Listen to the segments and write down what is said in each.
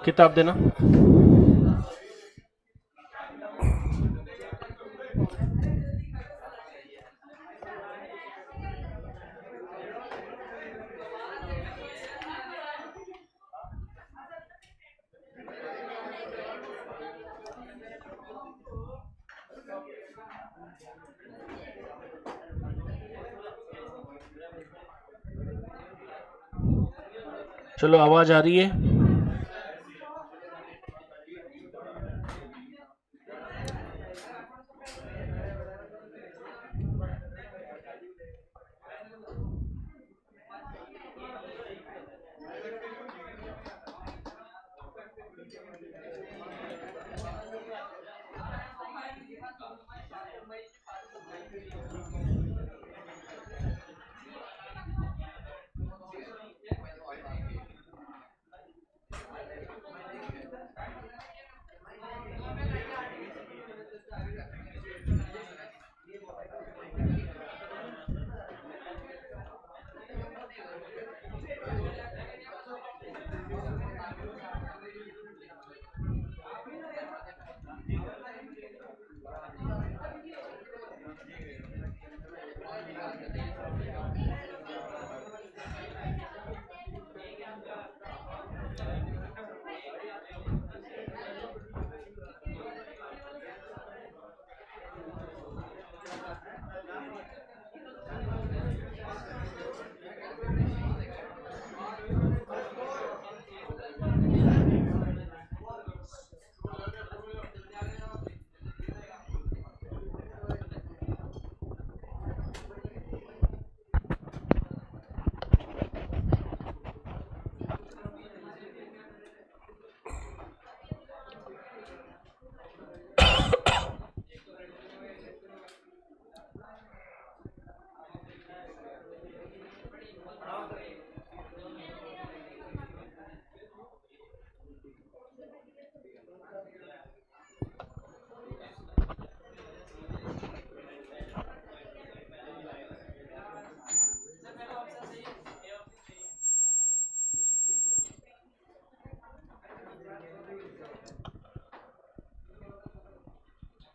किताब देना। चलो आवाज आ रही है।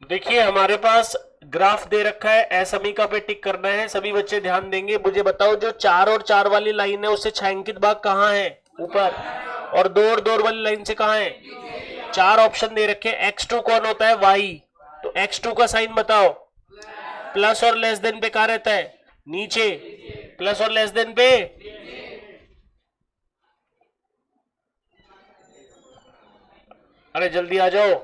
देखिए हमारे पास ग्राफ दे रखा है, असमीका पे टिक करना है। सभी बच्चे ध्यान देंगे। मुझे बताओ जो 4 और 4 वाली लाइन है उससे छायांकित भाग कहाँ है? ऊपर। और 2 और 2 वाली लाइन से कहाँ है? 4 ऑप्शन दे रखे हैं। x2 कौन होता है? y। तो x2 का साइन बताओ। प्लस और लेस देन पे कहाँ रहता है? नीचे। प्लस और लेस देन पे अरे जल्दी आ जाओ।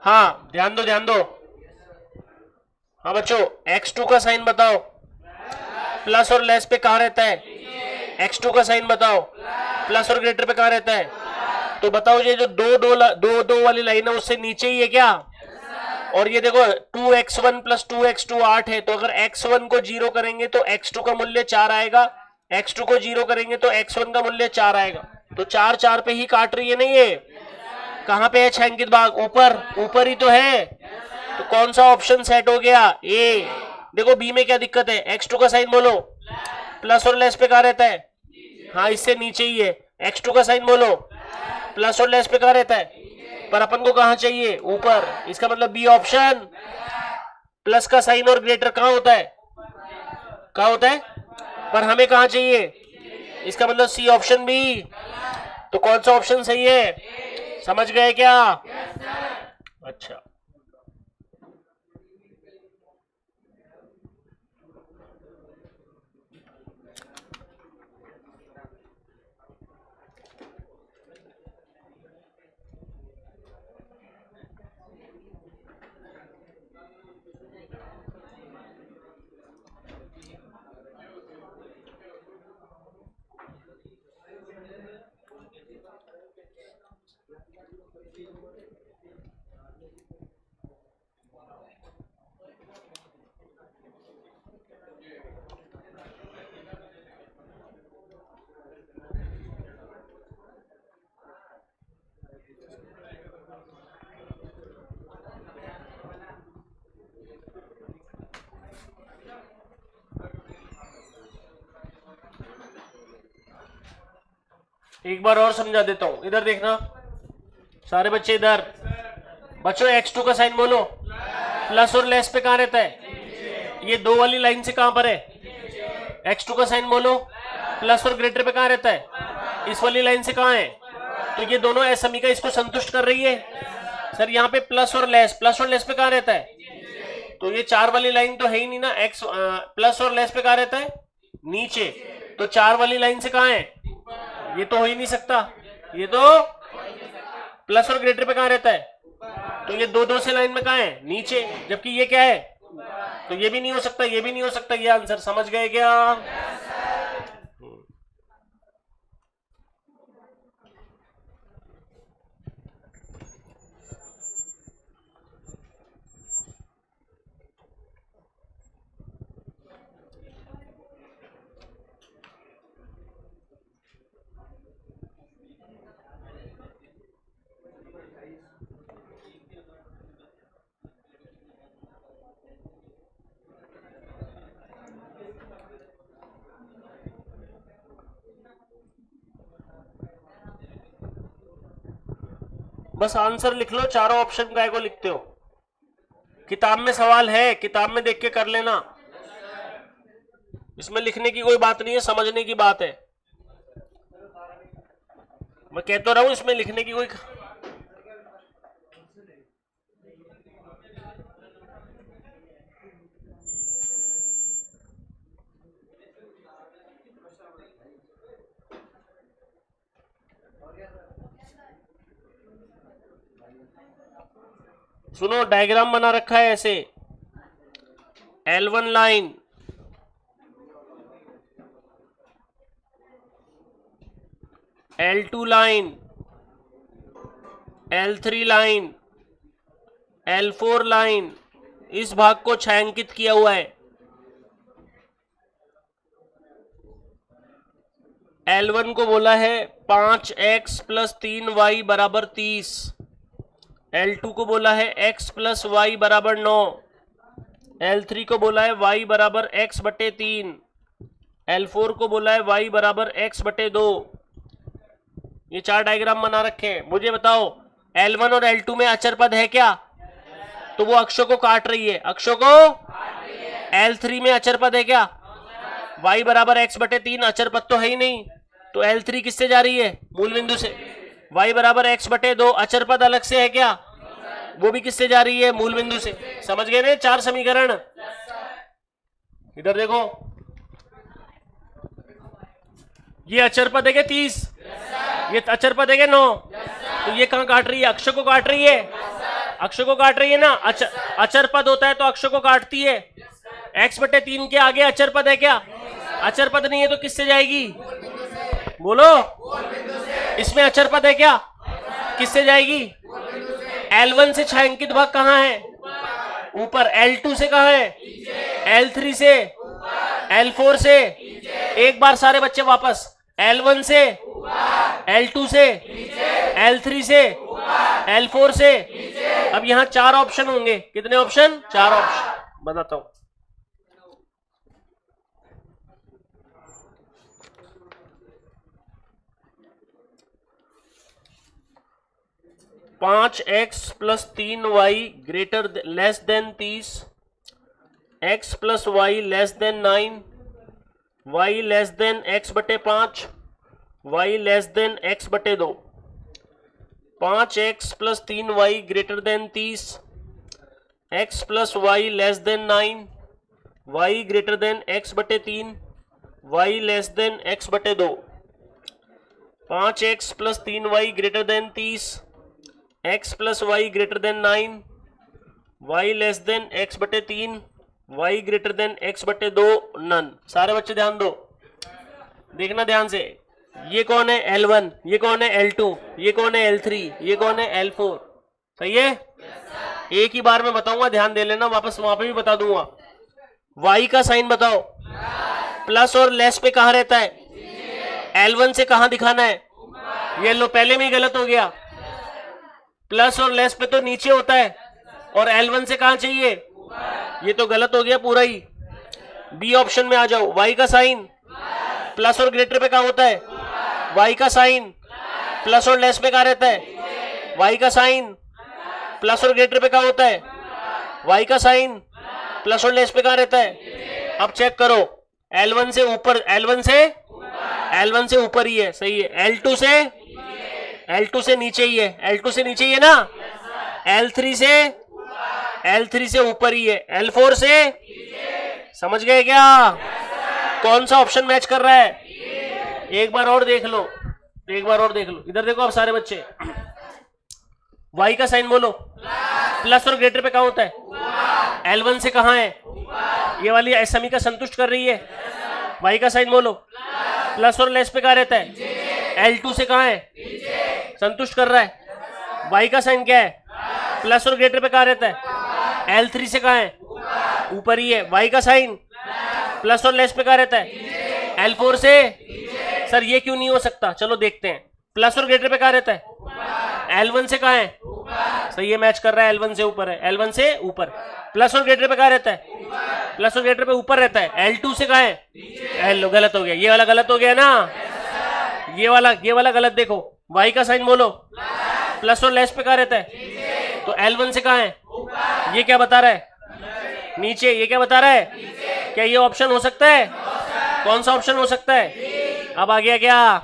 हाँ ध्यान दो ध्यान दो। हाँ बच्चों x2 का साइन बताओ। प्लस और लेस पे कहाँ रहता है? x2 का साइन बताओ। प्लस और ग्रेटर पे कहाँ रहता है? तो बताओ ये जो दो वाली लाइन है उससे नीचे ही है क्या? और ये देखो 2x1 प्लस 2x2 8 है। तो अगर x1 को 0 करेंगे तो x2 का मूल्य 4 आएगा। x2 को 0 करेंगे तो x1 का मूल्य 4 आएगा। तो 4 4 पे ही काट रही है नहीं ये? कहां पे है छायांकित भाग? ऊपर। ऊपर ही तो है। तो कौन सा ऑप्शन सेट हो गया? ए। देखो बी में क्या दिक्कत है? x2 का साइन बोलो। प्लस और लेस पे कहा रहता है? हाँ इससे नीचे ही है। x2 का साइन बोलो। प्लस और लेस पे कहा रहता है? पर अपन को कहां चाहिए? ऊपर। इसका मतलब बी ऑप्शन। प्लस का साइन और ग्रेटर कहां होता है? कहां होता है? पर हमें कहां चाहिए? इसका मतलब सी ऑप्शन भी। तो कौन सा ऑप्शन सही है? समझ गए क्या? अच्छा। एक बार और समझा देता हूं, इधर देखना सारे बच्चे इधर। बच्चों x2 का साइन बोलो। प्लस और लेस पे कहां रहता है? ये दो वाली लाइन से कहां पर है? x2 का साइन बोलो। प्लस और ग्रेटर पे कहां रहता है? इस वाली लाइन से कहां है? तो ये दोनों ऐसा समीकरण इसको संतुष्ट कर रही है। सर यहाँ पे प्लस और लेस पे कहां रहता है? तो ये 4 वाली लाइन तो है ही नहीं ना। x प्लस और लेस पे कहां रहता है? नीचे। तो 4 वाली लाइन से कहां है? ये तो हो ही नहीं सकता। ये तो प्लस और ग्रेटर पे कहां रहता है? तो ये दो से लाइन में कहां है? नीचे। जबकि ये क्या है? तो ये भी नहीं हो सकता, ये भी नहीं हो सकता। ये आंसर समझ गए क्या? बस आंसर लिख लो, चारों ऑप्शन काय को लिखते हो? किताब में सवाल है, किताब में देख के कर लेना। इसमें लिखने की कोई बात नहीं है, समझने की बात है। मैं कह तो रहा हूं इसमें लिखने की कोई। सुनो, डायग्राम बना रखा है ऐसे। L1 line, L2 line, L3 line, L4 line, इस भाग को छायांकित किया हुआ है। L1 को बोला है 5x + 3y = 30। L2 को बोला है x + y = 9। L3 को बोला है y = x/3। L4 को बोला है y = x/2। ये 4 डायग्राम बना रखे हैं। मुझे बताओ L1 और L2 में अचर पद है क्या? तो वो अक्षों को काट रही है, अक्षों को। L3 में अचर पद है क्या? y = x/3। अचर पद तो है ही नहीं, तो L3 किससे जा रही है? मूल बिंदु से। y = x/2। अचर पद अलग से है क्या? वो भी किससे जा रही है? मूल बिंदु से। समझ गए ना 4 समीकरण? इधर देखो, ये अचर पद है क्या 30? ये अचर पद है क्या 9? तो ये कहां काट रही है? अक्षर को काट रही है। अक्षर को काट रही है ना। अचर पद होता है तो अक्षर को काटती है। x/3 के आगे अचर पद है क्या? अचर पद नहीं है तो किससे जाएगी? बोलो। इसमें अचर पद है क्या? किससे जाएगी? L1 से छायांकित भाग कहां है? ऊपर। L2 से कहां है? L3 से। L4 से। एक बार सारे बच्चे वापस। L1 से, L2 से, L3 से, L4 से। अब यहां 4 ऑप्शन होंगे। कितने ऑप्शन? 4 ऑप्शन। बताता हूं। पांच x + 3y > 30, x + y < 9, y < x/5, y < x/2। 5x + 3y > 30, x + y < 9, y < x/3, y < x/2। 5x + 3y > 30, x + y > 9, y < x/3, y < x/2। None. सारे बच्चे ध्यान दो, देखना ध्यान से। ये कौन है? L1। ये कौन है? L2। ये कौन है? L3। ये कौन है? L4। सही है? एक ही बार में बताऊंगा, ध्यान दे लेना, वापस वहां पे भी बता दूंगा। y का साइन बताओ। प्लस और लेस पे कहां रहता है? L1 से कहां दिखाना है? ये लो, पहले में ही गलत हो गया। प्लस और लेस पे तो नीचे होता है, और L1 से कहां चाहिए? ये तो गलत हो गया पूरा ही। बी ऑप्शन में आ जाओ। y का साइन प्लस और ग्रेटर पे कहां होता है? वाई का साइन प्लस और लेस पे कहा रहता है? वाई का साइन प्लस और ग्रेटर पे कहा होता है? वाई का साइन प्लस और लेस पे कहा रहता है? अब चेक करो, L1 से ऊपर, L1 से ऊपर ही है, सही है। L2 से नीचे ही है, L2 से नीचे ही है ना? L3 से ऊपर ही है, L4 से, समझ गए क्या? कौन सा ऑप्शन मैच कर रहा है? एक बार और देख लो, इधर देखो आप सारे बच्चे, वाई का साइन बोलो। प्लस और ग्रेटर पे कहां होता है? L1 से कहां है? ये वाली समीकरण संतुष्ट कर रही है। वाई का साइन बोलो। प्लस और लेस पे कहां रहता है? L2 से कहां है? संतुष्ट कर रहा है। वाई का साइन क्या है? प्लस और ग्रेटर पे कहां रहता है? L3 से कहां है? ऊपर ही है। वाई का साइन प्लस और लेस पे कहां रहता है? L4 से। सर ये क्यों नहीं हो सकता? चलो देखते हैं। प्लस और ग्रेटर पे कहां रहता है? L1 से कहां है? सही है, मैच कर रहा है। L1 से ऊपर है, L1 से ऊपर। प्लस और ग्रेटर पे कहां रहता है? प्लस और ग्रेटर पे ऊपर रहता है। L2 से कहां है? L, गलत हो गया, ये वाला गलत हो गया ना, ये वाला गलत। देखो वाई का साइन बोलो। प्लस और लेस पे कहां रहता है? तो L1 से कहां है? ये क्या बता रहा है? नीचे। ये क्या बता रहा है? क्या ये ऑप्शन हो सकता है? कौन सा ऑप्शन हो सकता है? अब आ गया क्या?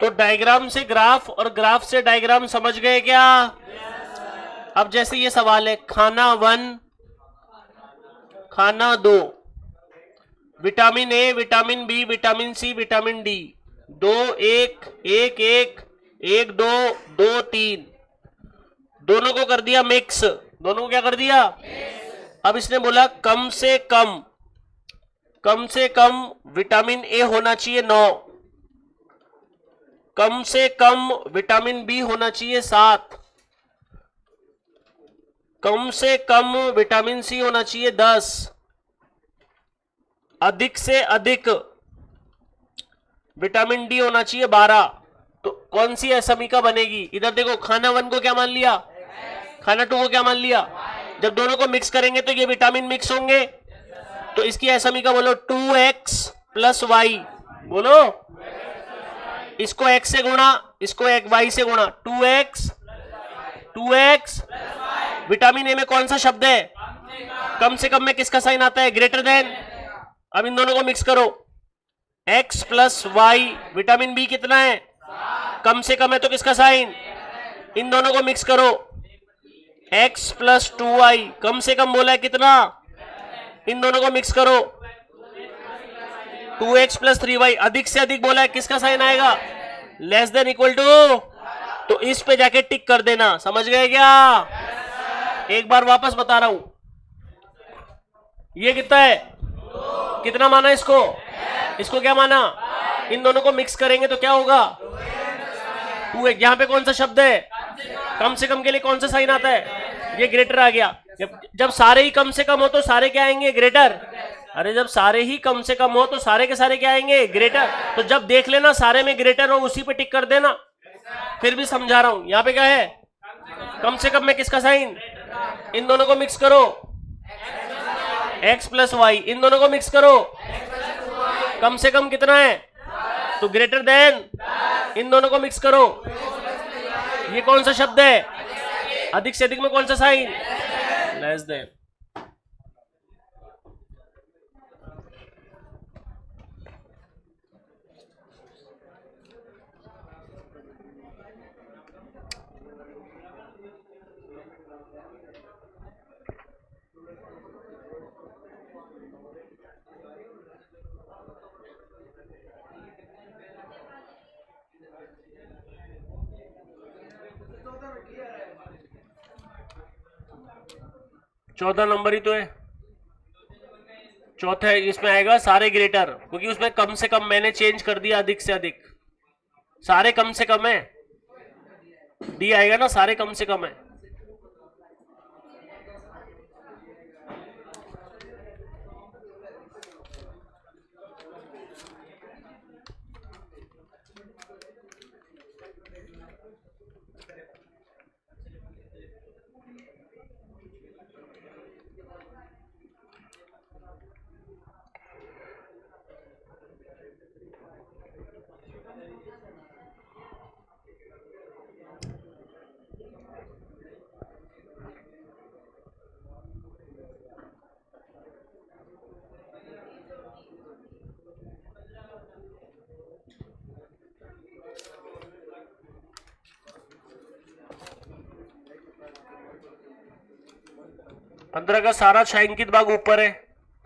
तो डायग्राम से ग्राफ और ग्राफ से डायग्राम समझ गए क्या? अब जैसे ये सवाल है, खाना 1, खाना 2, vitamin A, vitamin B, vitamin C, vitamin D, 2 1 1 1 1 2 2 3, दोनों को कर दिया मिक्स। दोनों को क्या कर दिया? अब इसने बोला कम से कम विटामिन ए होना चाहिए 9, कम से कम विटामिन बी होना चाहिए 7, कम से कम विटामिन सी होना चाहिए 10, अधिक से अधिक विटामिन डी होना चाहिए 12। तो कौन सी समीका बनेगी? इधर देखो, खाना 1 को क्या मान लिया, खाना 2 को क्या मान लिया। जब दोनों को मिक्स करेंगे तो ये विटामिन मिक्स होंगे, तो इसकी समीका बोलो 2x प्लस वाई, बोलो इसको x से गुणा, इसको y से गुणा, 2x विटामिन ए में कौन सा शब्द है? कम से कम में किसका साइन आता है? Greater than. अब इन दोनों को मिक्स करो, x plus y, vitamin B कितना है? कम से कम है तो किसका साइन? इन दोनों को मिक्स करो, x प्लस 2y, कम से कम बोला है कितना? इन दोनों को मिक्स करो, 2x प्लस 3y, अधिक से अधिक बोला है, किसका साइन आएगा? Less than equal to. तो इस पे जाके टिक कर देना, समझ गए क्या? एक बार वापस बता रहा हूं, ये कितना है, कितना माना इसको, इसको क्या माना? इन दोनों को मिक्स करेंगे तो क्या होगा? 2x। यहां पे कौन सा शब्द है? कम से कम के लिए कौन सा साइन आता है? ये ग्रेटर आ गया। जब सारे ही कम से कम हो तो सारे क्या आएंगे? ग्रेटर। अरे जब सारे ही कम से कम हो तो सारे के सारे क्या आएंगे? ग्रेटर। तो जब देख लेना सारे में ग्रेटर हो, उसी पे टिक कर देना। फिर भी समझा रहा हूं, यहां पे क्या है? कम से कम में किसका साइन? इन दोनों को मिक्स करो, x प्लस वाई, इन दोनों को मिक्स करो, कम से कम कितना है? तो ग्रेटर देन, इन दोनों को मिक्स करो, ये कौन सा शब्द है? अधिक से अधिक में कौन सा साइन? Less than. चौथा नंबर ही तो है, चौथा है, इसमें आएगा सारे ग्रेटर, क्योंकि उसमें कम से कम मैंने चेंज कर दिया, अधिक से अधिक। सारे कम से कम है, डी आएगा ना, सारे कम से कम है। पंद्रह का सारा छायांकित भाग ऊपर है,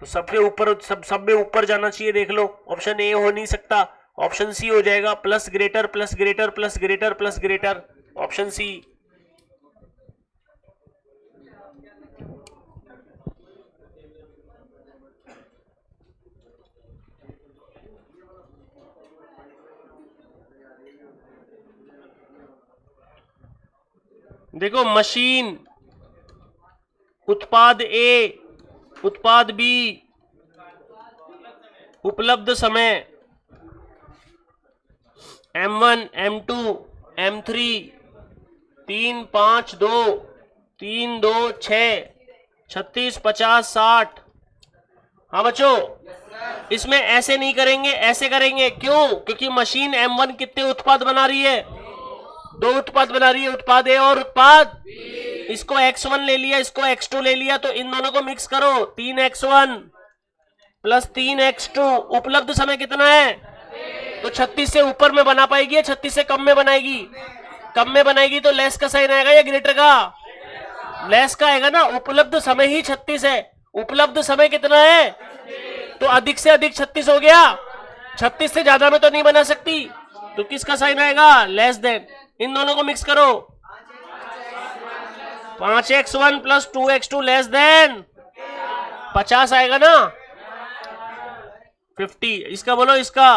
तो सबके ऊपर, सब में ऊपर जाना चाहिए। देख लो, ऑप्शन ए हो नहीं सकता, ऑप्शन सी हो जाएगा, plus greater plus greater plus greater plus greater, option C. देखो, मशीन, उत्पाद ए, उत्पाद बी, उपलब्ध समय M1 M2 M3, 3 5 2 3 2 6 36 50 60। हाँ बच्चों, इसमें ऐसे नहीं करेंगे, ऐसे करेंगे। क्यों? क्योंकि मशीन M1 कितने उत्पाद बना रही है? 2 उत्पाद बना रही है, उत्पाद ए और उत्पाद। इसको x1 ले लिया, इसको x2 ले लिया, तो इन दोनों को मिक्स करो, 3x1 प्लस 3x2। उपलब्ध समय कितना है? तो 36 से ऊपर में बना पाएगी या 36 से कम में बनाएगी? कम में बनाएगी, तो लेस का साइन आएगा या ग्रेटर का? लेस का आएगा ना। उपलब्ध समय ही 36 है, उपलब्ध समय कितना है? तो अधिक से अधिक 36 हो गया, 36 से ज्यादा में तो नहीं बना सकती, तो किसका साइन आएगा? Less then. इन दोनों को मिक्स करो, 5x1 plus 2x2 less than 50 आएगा ना, 50। इसका बोलो, इसका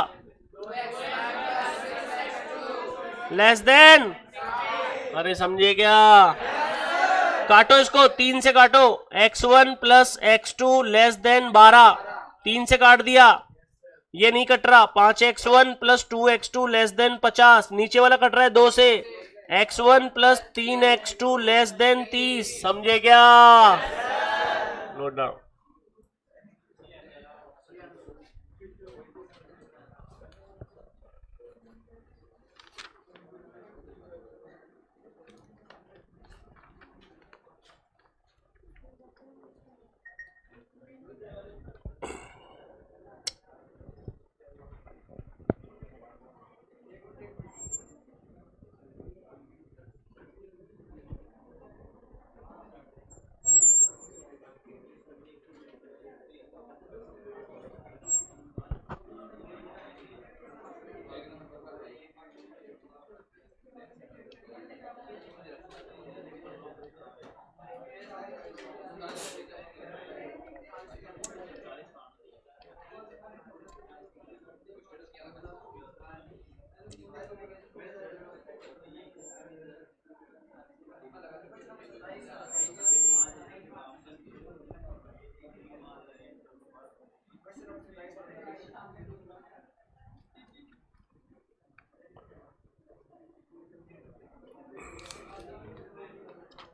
लेस देन, अरे समझे क्या? काटो इसको, 3 से काटो, x1 plus x2 less than 12, 3 से काट दिया, ये नहीं कट रहा। 5x1 plus 2x2 less than 50, नीचे वाला कट रहा है 2 से, x1 plus 3x2 less than 30, समझे क्या? Note down.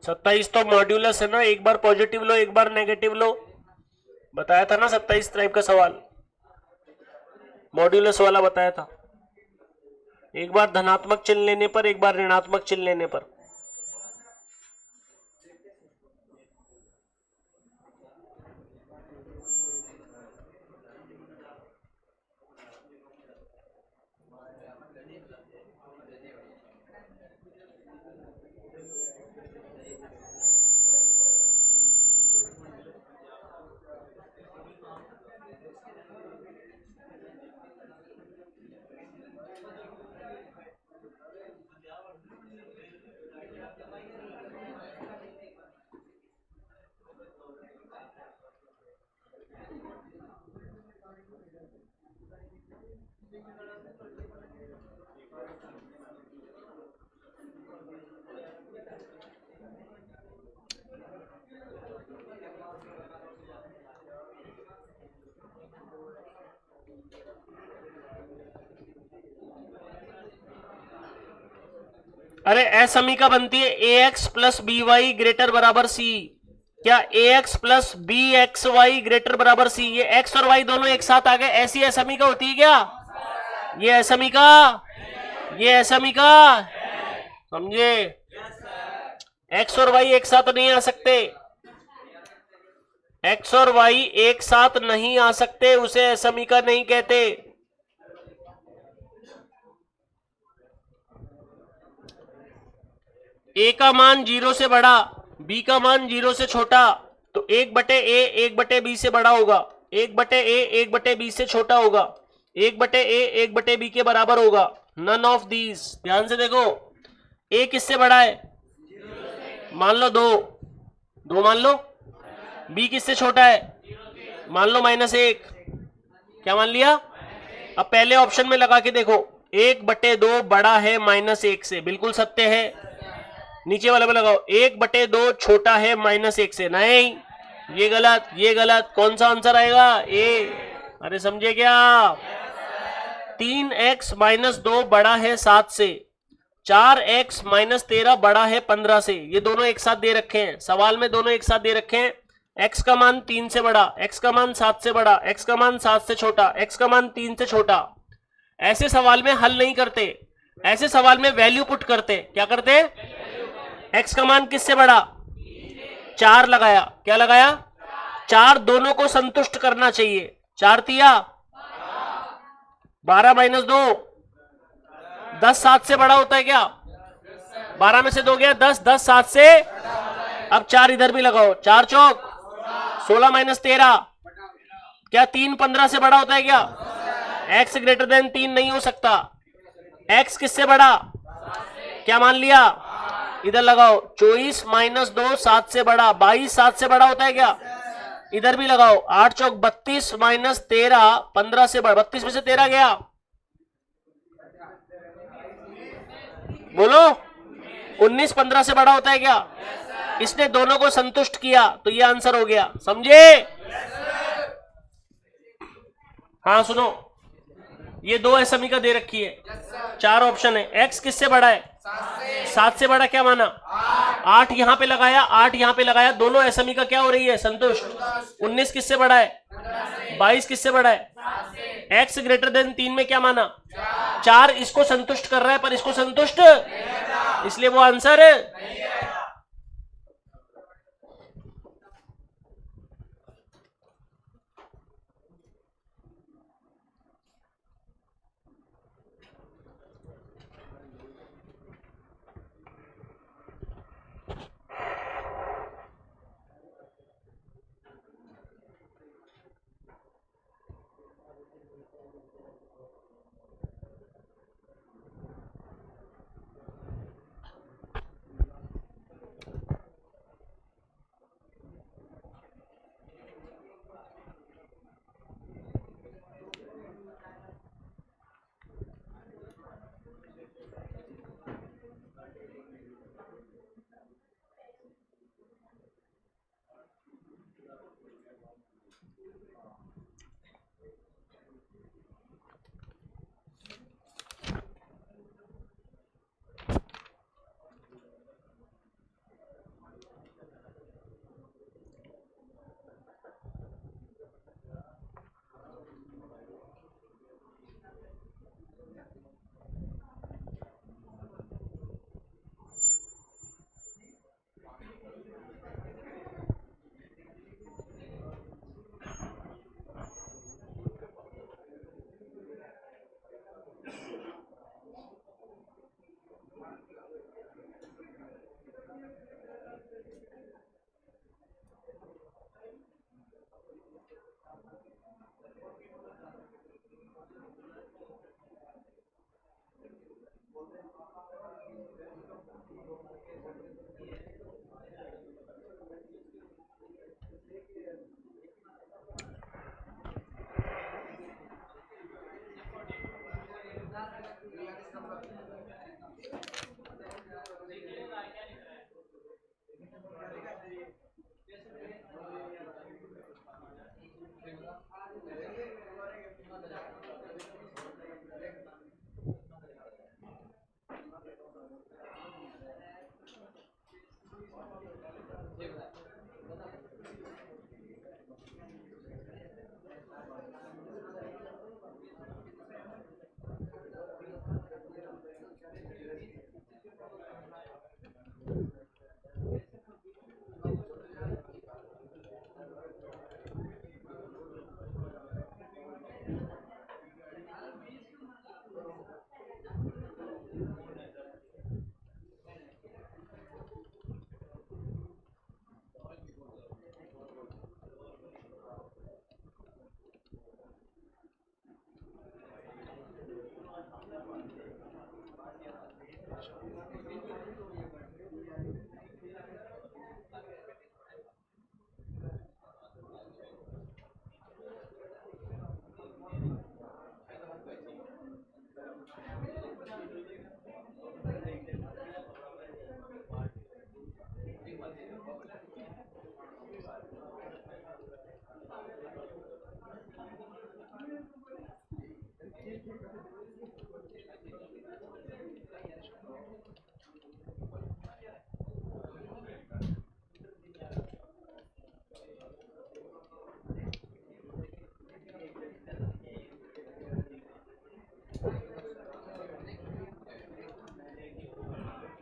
सत्ताईस तो मॉड्यूलस है ना, एक बार पॉजिटिव लो एक बार नेगेटिव लो, बताया था ना 27 टाइप का सवाल, मॉड्यूलस वाला बताया था। एक बार धनात्मक चिन्ह लेने पर, एक बार ऋणात्मक चिन्ह लेने पर। अरे असमीका बनती है ax plus B y greater बराबर सी। क्या ax plus B x y greater बराबर सी, ये x और y दोनों एक साथ आ गए, ऐसी असमीका होती है क्या? ये असमीका, ये असमीका, समझे? x और y एक साथ नहीं आ सकते, x और y एक साथ नहीं आ सकते, उसे असमीका नहीं कहते। a का मान 0 से बड़ा, b का मान 0 से छोटा, तो 1/a 1/b से बड़ा होगा, 1/a 1/b से छोटा होगा, 1/a 1/b के बराबर होगा। None of these. ध्यान से देखो, a किससे बड़ा है? मान लो 2 मान लो। b किससे छोटा है? मान लो -1। क्या मान लिया? अब पहले ऑप्शन में लगा के देखो, 1/2 बड़ा है -1 से, बिल्कुल सत्य है। नीचे वाले में लगाओ, 1/2 छोटा है -1 से, नहीं, ये गलत, ये गलत। कौन सा आंसर आएगा? ए। अरे समझे क्या? 3x - 2 बड़ा है 7 से, 4x - 13 बड़ा है 15 से, ये दोनों एक साथ दे रखे हैं सवाल में, दोनों एक साथ दे रखे हैं। x का मान 3 से बड़ा, x का मान 7 से बड़ा, x का मान 7 से छोटा, x का मान 3 से छोटा। ऐसे सवाल में हल नहीं करते, ऐसे सवाल में वैल्यू पुट करते। क्या करते? x का मान किससे बड़ा? 4 लगाया। क्या लगाया? 4 दोनों को संतुष्ट करना चाहिए। 4 तिया 12 - 2 10 7 से बड़ा होता है क्या? 12 में से 2 गया 10, 10 7 से। अब 4 इधर भी लगाओ, 4 चौक 16 - 13। क्या 3 15 से बड़ा होता है क्या? x ग्रेटर देन 3 नहीं हो सकता। x किससे बड़ा? क्या मान लिया? इधर लगाओ, 24 - 2 7 से बड़ा, 22 7 से बड़ा होता है क्या? इधर भी लगाओ, 8 चौक 32 माइनस 13, 15 से बढ़, 32 में से 13 गया, बोलो 19 15 से बड़ा होता है क्या? इसने दोनों को संतुष्ट किया तो ये आंसर हो गया, समझे? हाँ सुनो, ये 2 समीकरण दे रखी है, 4 ऑप्शन है, x किससे बड़ा है? 7 से बड़ा, क्या माना? 8 यहां पे लगाया, 8 यहां पे लगाया, दोनों समीकरण क्या हो रही है? संतुष्ट। 19 किससे बड़ा है? 22 किससे बड़ा है? x ग्रेटर देन 3 में क्या माना? 4 इसको संतुष्ट कर रहा है पर इसको संतुष्ट, इसलिए वो आंसर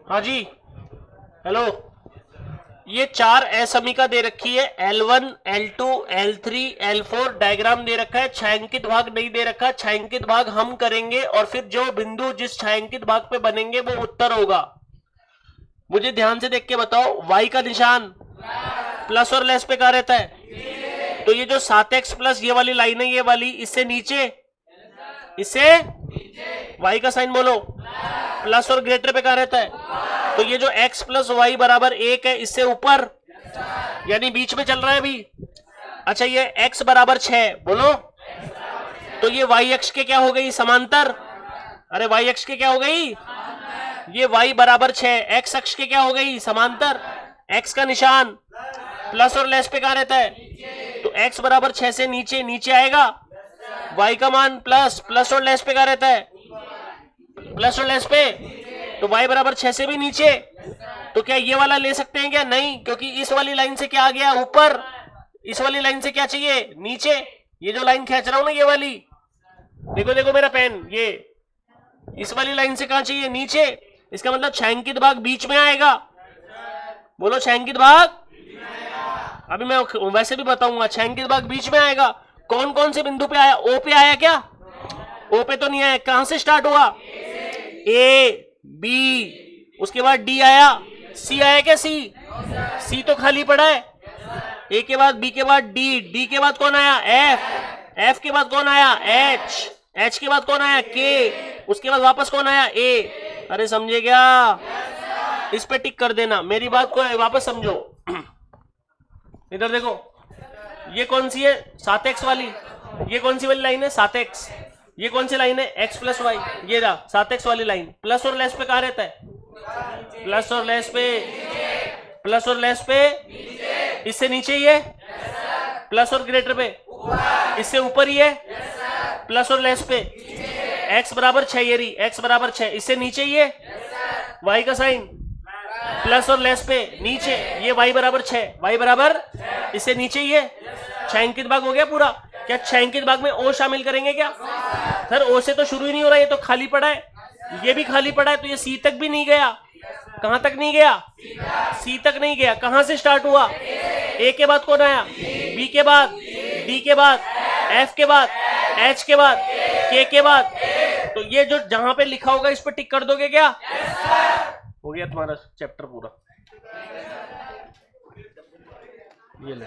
हाँ जी हेलो, ये 4 असमीका दे रखी है, L1 L2 L3 L4 diagram दे रखा है, छायांकित भाग नहीं दे रखा, छायांकित भाग हम करेंगे और फिर जो बिंदु जिस छायांकित भाग पे बनेंगे वो उत्तर होगा। मुझे ध्यान से देख के बताओ, y का निशान प्लस और लेस पे कहा रहता है, तो ये जो 7x प्लस ये वाली लाइन है, ये वाली इससे नीचे, इससे y का साइन बोलो, प्लस और ग्रेटर पे कहा रहता है, तो ये जो x प्लस वाई बराबर 1 है, इससे ऊपर, यानी बीच में चल रहा है अभी, अच्छा ये x बराबर 6, बोलो। तो ये y अक्ष के क्या हो गई? समांतर। अरे y अक्ष के क्या हो गई? ये y बराबर 6, x अक्ष के क्या हो गई? समांतर। x का निशान प्लस और लेस पे कहा रहता है, तो x बराबर 6 से नीचे नीचे आएगा, y का मान प्लस, प्लस और लेस पे कहा रहता है, प्लस और लेस पे, तो y बराबर 6 से भी नीचे। तो क्या ये वाला ले सकते हैं क्या? नहीं, क्योंकि इस वाली लाइन से क्या आ गया? ऊपर। इस वाली लाइन से क्या चाहिए? नीचे। ये जो लाइन खींच रहा हूं ना, ये वाली, देखो देखो मेरा पेन, ये इस वाली लाइन से कहां चाहिए? नीचे। इसका मतलब छायांकित भाग बीच में आएगा, बोलो छायांकित भाग। अभी मैं वैसे भी बताऊंगा, छायांकित भाग बीच में आएगा। कौन कौन से बिंदु पे आया? ओ पे आया क्या? ओ पे तो नहीं आया। कहां से स्टार्ट हुआ? ए, बी, उसके बाद डी आया, सी आया क्या? सी, सी तो खाली पड़ा है। ए के बाद बी के बाद डी, डी के बाद कौन आया? एफ, एफ के बाद कौन आया? एच, एच के बाद कौन आया? के, उसके बाद वापस कौन आया? ए। अरे समझे क्या? इस पे टिक कर देना, मेरी बात को वापस समझो। इधर देखो, ये कौन सी है? 7x वाली। ये कौन सी वाली लाइन है? 7x। ये कौन सी लाइन है? x plus y. ये रहा 7x वाली लाइन। प्लस और लेस पे कहाँ रहता है? प्लस और लेस पे, प्लस और लेस पे, इससे नीचे ही है, प्लस और ग्रेटर पे, इससे ऊपर ही है, प्लस और लेस पे, x बराबर 6, ये रही x बराबर 6, इससे नीचे ही है, y का साइन प्लस और लेस पे नीचे, ये y बराबर 6, y बराबर इससे नीचे ही है। छायांकित भाग हो गया पूरा। क्या छायांकित भाग में o शामिल करेंगे क्या? सर o से तो शुरू ही नहीं हो रहा, ये तो खाली पड़ा है, ये भी खाली पड़ा है, तो ये c तक भी नहीं गया। कहां तक नहीं गया? c तक नहीं गया। कहां से स्टार्ट हुआ? a के बाद कौन आया? b के बाद, d के बाद, f के बाद, h के बाद, k के बाद। तो ये जो जहां पे लिखा होगा इस पे टिक कर दोगे क्या? हो गया तुम्हारा चैप्टर पूरा। ये ले।